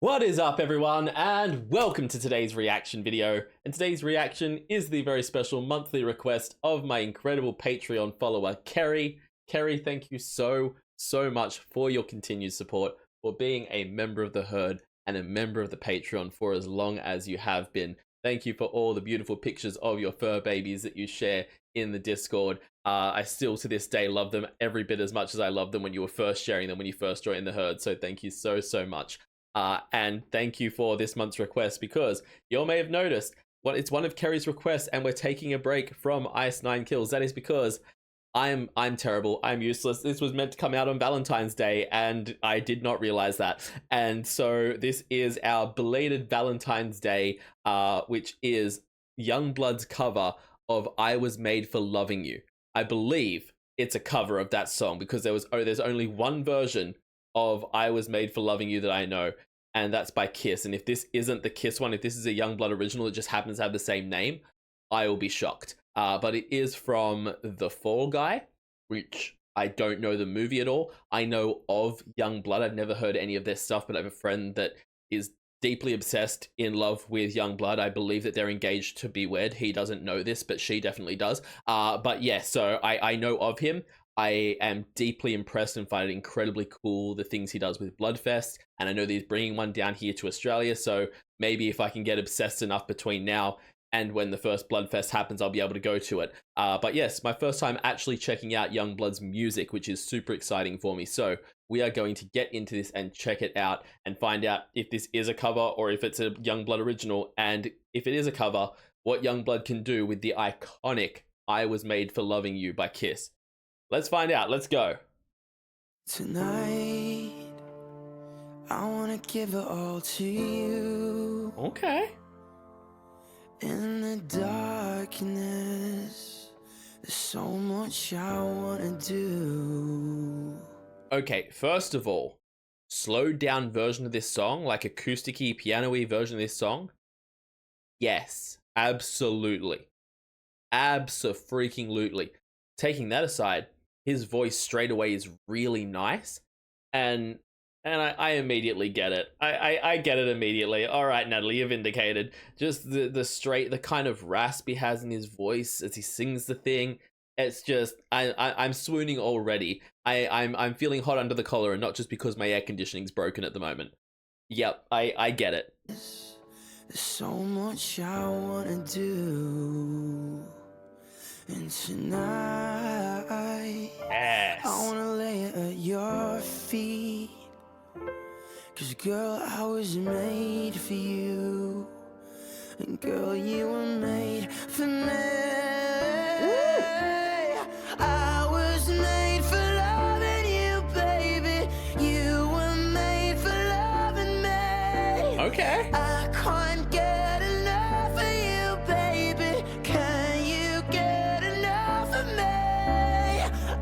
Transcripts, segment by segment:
What is up, everyone, and welcome to today's reaction video. And today's reaction is the very special monthly request of my incredible Patreon follower, Kerry. Kerry, thank you so much for your continued support, for being a member of the herd and a member of the Patreon for as long as you have been. Thank you for all the beautiful pictures of your fur babies that you share in the Discord. I still to this day love them every bit as much as I loved them when you were first sharing them when you first joined the herd. So thank you so much. And thank you for this month's request, because you all may have noticed it's one of Kerry's requests and we're taking a break from Ice 9 Kills. That is because I'm terrible. I'm useless. This was meant to come out on Valentine's Day and I did not realize that. And so this is our belated Valentine's Day, which is YUNGBLUD's cover of I Was Made for Loving You. I believe it's a cover of that song because there's only one version of I Was Made for Loving You that I know, and that's by Kiss. And if this isn't the Kiss one, if this is a YUNGBLUD original that just happens to have the same name, I will be shocked. But it is from The Fall Guy, which I don't know the movie at all. I know of YUNGBLUD. I've never heard any of their stuff, but I have a friend that is deeply obsessed, in love with YUNGBLUD. I believe that they're engaged to be wed. He doesn't know this, but she definitely does. But yeah, so I know of him. I am deeply impressed and find it incredibly cool, the things he does with Bloodfest. And I know that he's bringing one down here to Australia. So maybe if I can get obsessed enough between now and when the first Bloodfest happens, I'll be able to go to it. But yes, my first time actually checking out YUNGBLUD's music, which is super exciting for me. So we are going to get into this and check it out and find out if this is a cover or if it's a YUNGBLUD original. And if it is a cover, what YUNGBLUD can do with the iconic I Was Made for Loving You by Kiss. Let's find out. Let's go. Tonight, I wanna give it all to you. Okay. In the darkness, there's so much I wanna do. Okay, first of all, slowed down version of this song, like acoustic-y, piano-y version of this song. Yes, absolutely. Abso-freaking-lutely. Taking that aside, his voice straight away is really nice, and I immediately get it. I get it immediately. All right, Natalie, you're vindicated. Just the kind of rasp he has in his voice as he sings the thing. It's just I'm swooning already. I'm feeling hot under the collar, and not just because my air conditioning's broken at the moment. Yep, I get it. There's so much I wanna do. And tonight, yes, I wanna lay at your feet. 'Cause girl, I was made for you. And girl, you were made for me. I was made for loving you, baby. You were made for loving me. okay. I can't get enough of you, baby. Can you get enough of me?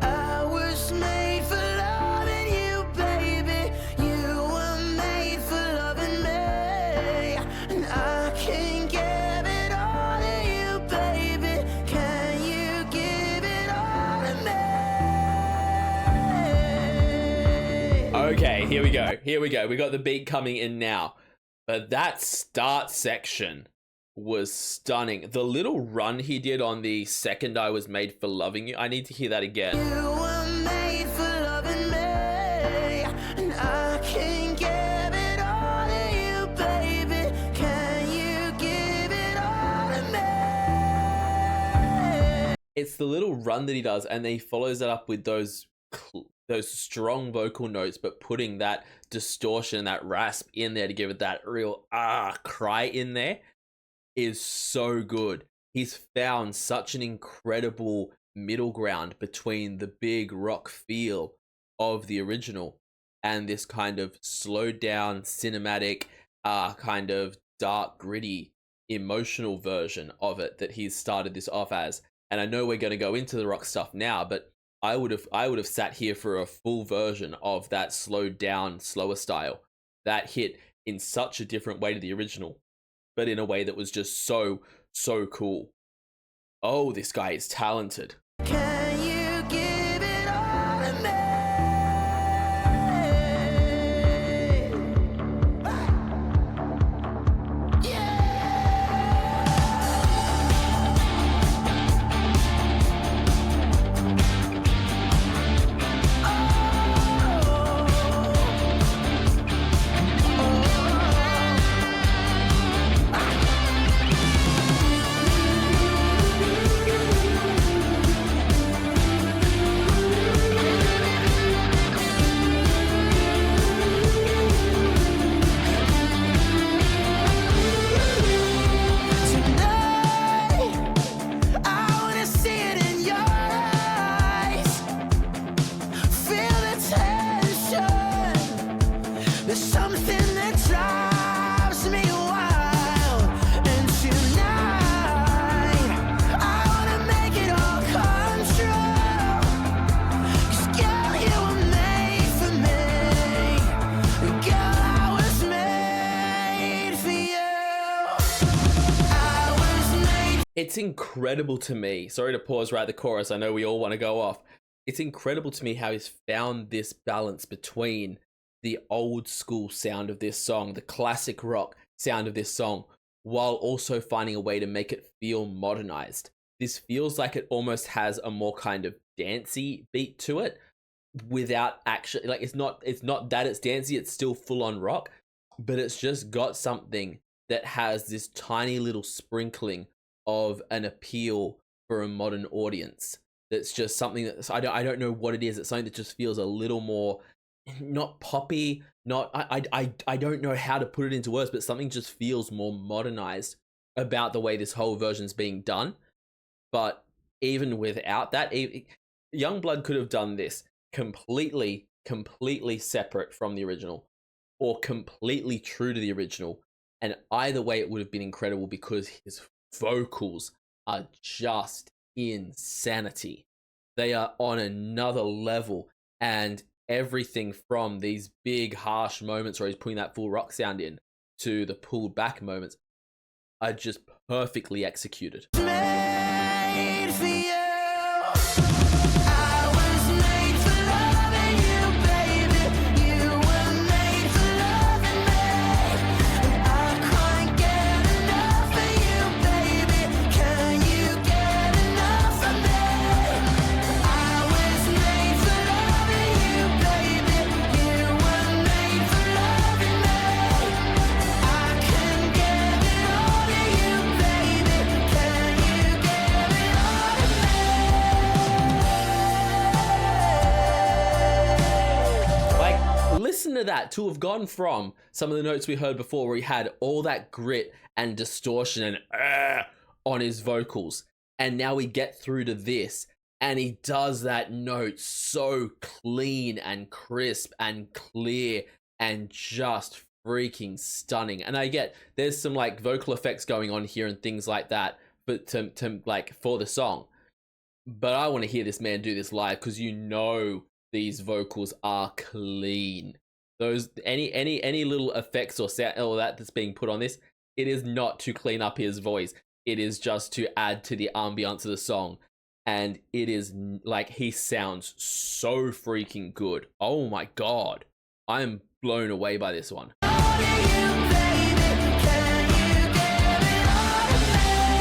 I was made for loving you, baby. You were made for loving me. And I can give it all to you, baby. Can you give it all to me? Okay, here we go. Here we go. We got the beat coming in now. But that start section was stunning. The little run he did on the second I Was Made for Loving You. I need to hear that again. You were made for loving me, and I can give it all to you, baby. Can you give it all to me? It's the little run that he does, and then he follows that up with those strong vocal notes, but putting that distortion, that rasp in there to give it that real cry in there is so good. He's found such an incredible middle ground between the big rock feel of the original and this kind of slowed down, cinematic, kind of dark, gritty, emotional version of it that he's started this off as. And I know we're going to go into the rock stuff now, but I would have sat here for a full version of that slowed down, slower style. That hit in such a different way to the original, but in a way that was just so cool. Oh, this guy is talented. Can you give it all to me? It's incredible to me. Sorry to pause right at the chorus. I know we all want to go off. It's incredible to me how he's found this balance between the old school sound of this song, the classic rock sound of this song, while also finding a way to make it feel modernized. This feels like it almost has a more kind of dancey beat to it without actually, like, it's not that it's dancey, it's still full on rock, but it's just got something that has this tiny little sprinkling of an appeal for a modern audience. That's just something that I don't know what it is. It's something that just feels a little more, not poppy, not I don't know how to put it into words, but something just feels more modernized about the way this whole version's being done. But even without that, YUNGBLUD could have done this completely separate from the original, or completely true to the original, and either way it would have been incredible, because his vocals are just insanity. They are on another level, and everything from these big harsh moments where he's putting that full rock sound in to the pulled back moments are just perfectly executed. Made for you. I was made for loving you, baby. You were made for loving me. I can't get enough of you, baby. Can you get enough of me? I was made for loving you, baby. You were made for loving me. I can give it all to you, baby. Can you give it all to me? Like, listen to that, to have gone from some of the notes we heard before where he had all that grit and distortion and on his vocals, and now we get through to this and he does that note so clean and crisp and clear and just freaking stunning. And I get there's some like vocal effects going on here and things like that, but to like for the song, but I want to hear this man do this live, because you know these vocals are clean. Those any little effects or sound or that's being put on this, it is not to clean up his voice. It is just to add to the ambiance of the song, and it is like he sounds so freaking good. Oh my god, I'm blown away by this one. All to you, baby. Can you give it all to me?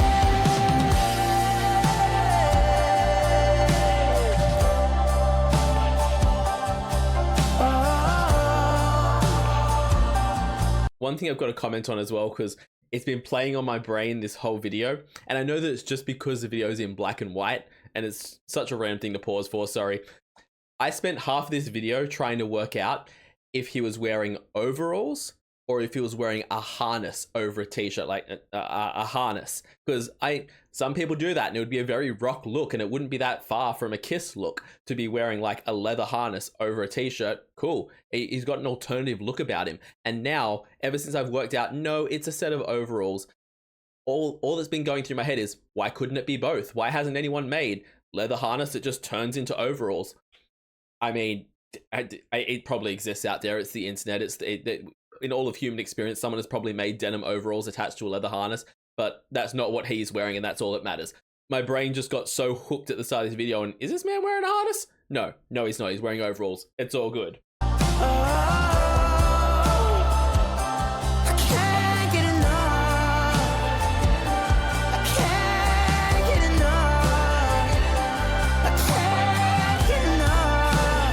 One thing I've got to comment on as well, because it's been playing on my brain this whole video, and I know that it's just because the video is in black and white, and it's such a random thing to pause for, sorry. I spent half this video trying to work out if he was wearing overalls or if he was wearing a harness over a t-shirt, like a harness, because some people do that and it would be a very rock look, and it wouldn't be that far from a Kiss look to be wearing like a leather harness over a t-shirt. Cool, he's got an alternative look about him. And now, ever since I've worked out, no, it's a set of overalls, all that's been going through my head is, why couldn't it be both? Why hasn't anyone made leather harness that just turns into overalls? I mean, it probably exists out there. It's the internet. In all of human experience, someone has probably made denim overalls attached to a leather harness, but that's not what he's wearing, and that's all that matters. My brain just got so hooked at the start of this video, and is this man wearing a harness? No, he's not. He's wearing overalls. It's all good. I can't get enough. I can't get enough. I can't get enough.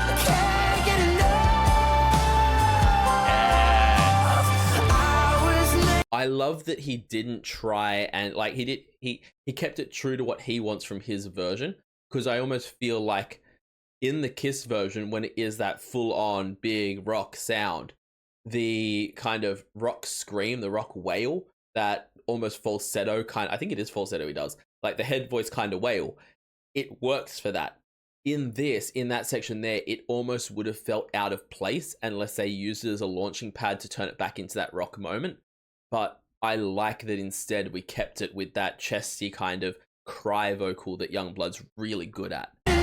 I can't get enough. I was made. I love that he didn't try and like he kept it true to what he wants from his version, because I almost feel like in the Kiss version, when it is that full-on big rock sound, the kind of rock scream, the rock wail, that almost falsetto kind, I think it is falsetto he does, like the head voice kind of wail, it works for that. In that section there, it almost would have felt out of place unless they used it as a launching pad to turn it back into that rock moment. But I like that instead we kept it with that chesty kind of cry vocal that YUNGBLUD's really good at. I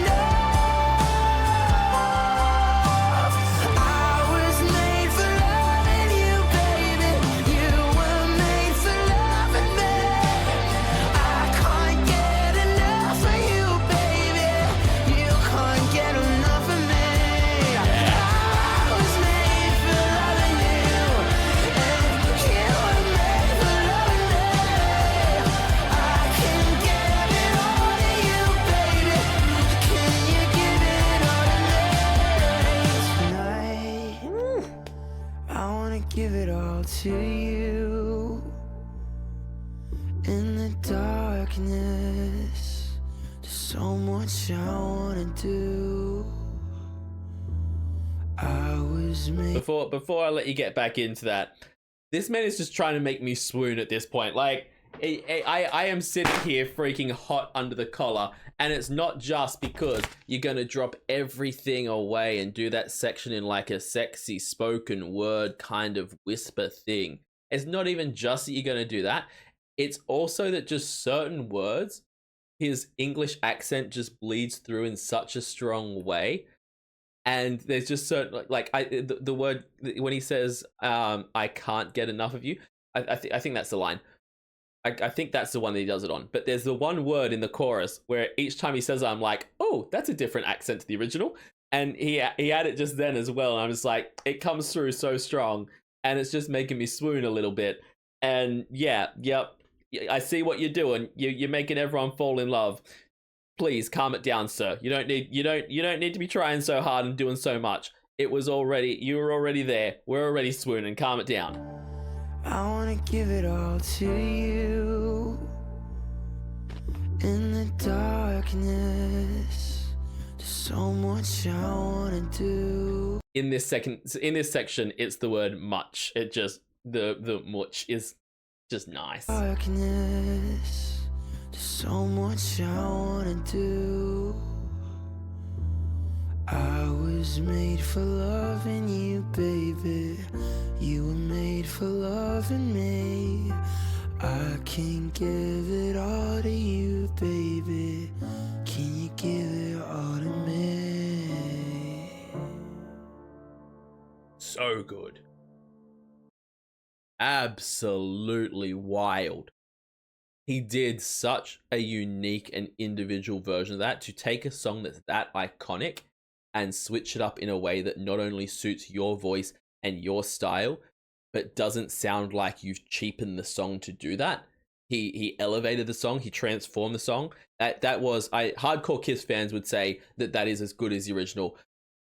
was made for loving you, baby. You were made for loving me. darkness, there's so much I wanna do. I was made. Before I let you get back into that, this man is just trying to make me swoon at this point. Like, I am sitting here freaking hot under the collar, and it's not just because you're gonna drop everything away and do that section in like a sexy spoken word kind of whisper thing. It's not even just that you're gonna do that. It's also that just certain words, his English accent just bleeds through in such a strong way. And there's just certain like the word when he says I can't get enough of you. I think that's the line. I think that's the one that he does it on. But there's the one word in the chorus where each time he says it, I'm like, oh, that's a different accent to the original. And he had it just then as well. And I'm just like, it comes through so strong, and it's just making me swoon a little bit. And yeah, yep, I see what you're doing. You're making everyone fall in love. Please calm it down, sir. You don't need to be trying so hard and doing so much. You were already there. We're already swooning. Calm it down. I wanna give it all to you. In the darkness, there's so much I wanna do. In this section, it's the word much. It just the much is just nice. Darkness, there's so much I wanna do. I was made for loving you, baby. You were made for loving me. I can give it all to you, baby. Can you give it all to me? So good. Absolutely wild. He did such a unique and individual version of that, to take a song that's that iconic and switch it up in a way that not only suits your voice and your style, but doesn't sound like you've cheapened the song to do that. He elevated the song, he transformed the song. That was, hardcore Kiss fans would say that is as good as the original.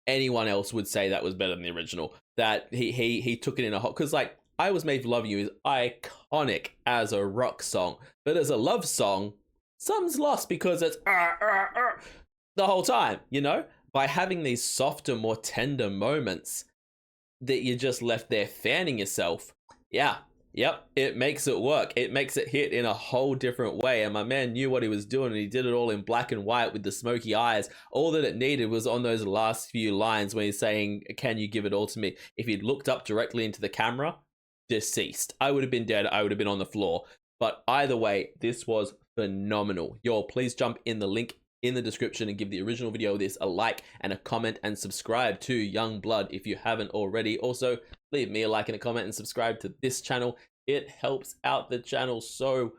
Anyone else would say that was better than the original. That he took it in a hot, because like I Was Made for Loving You is iconic as a rock song, but as a love song, some's lost because it's the whole time, you know? By having these softer, more tender moments that you're just left there fanning yourself. Yeah, yep, it makes it work. It makes it hit in a whole different way. And my man knew what he was doing, and he did it all in black and white with the smoky eyes. All that it needed was on those last few lines when he's saying, can you give it all to me? If he'd looked up directly into the camera, deceased. I would have been dead. I would have been on the floor. But either way, this was phenomenal. Yo, please jump in the link in the description and give the original video this a like and a comment, and subscribe to YUNGBLUD if you haven't already. Also, leave me a like and a comment and subscribe to this channel. It helps out the channel so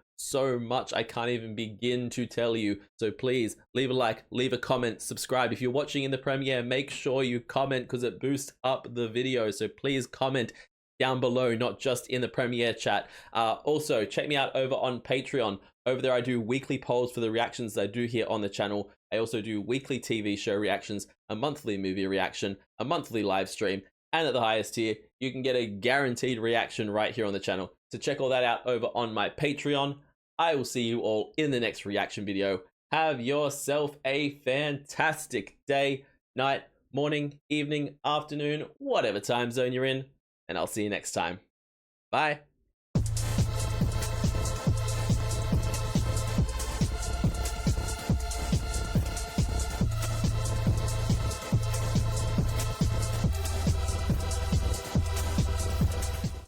much. I can't even begin to tell you. So please leave a like, leave a comment, subscribe. If you're watching in the premiere, make sure you comment, because it boosts up the video. So please comment down below, not just in the premiere chat. Also, check me out over on Patreon. Over there, I do weekly polls for the reactions that I do here on the channel. I also do weekly TV show reactions, a monthly movie reaction, a monthly live stream, and at the highest tier, you can get a guaranteed reaction right here on the channel. So check all that out over on my Patreon. I will see you all in the next reaction video. Have yourself a fantastic day, night, morning, evening, afternoon, whatever time zone you're in, and I'll see you next time. Bye.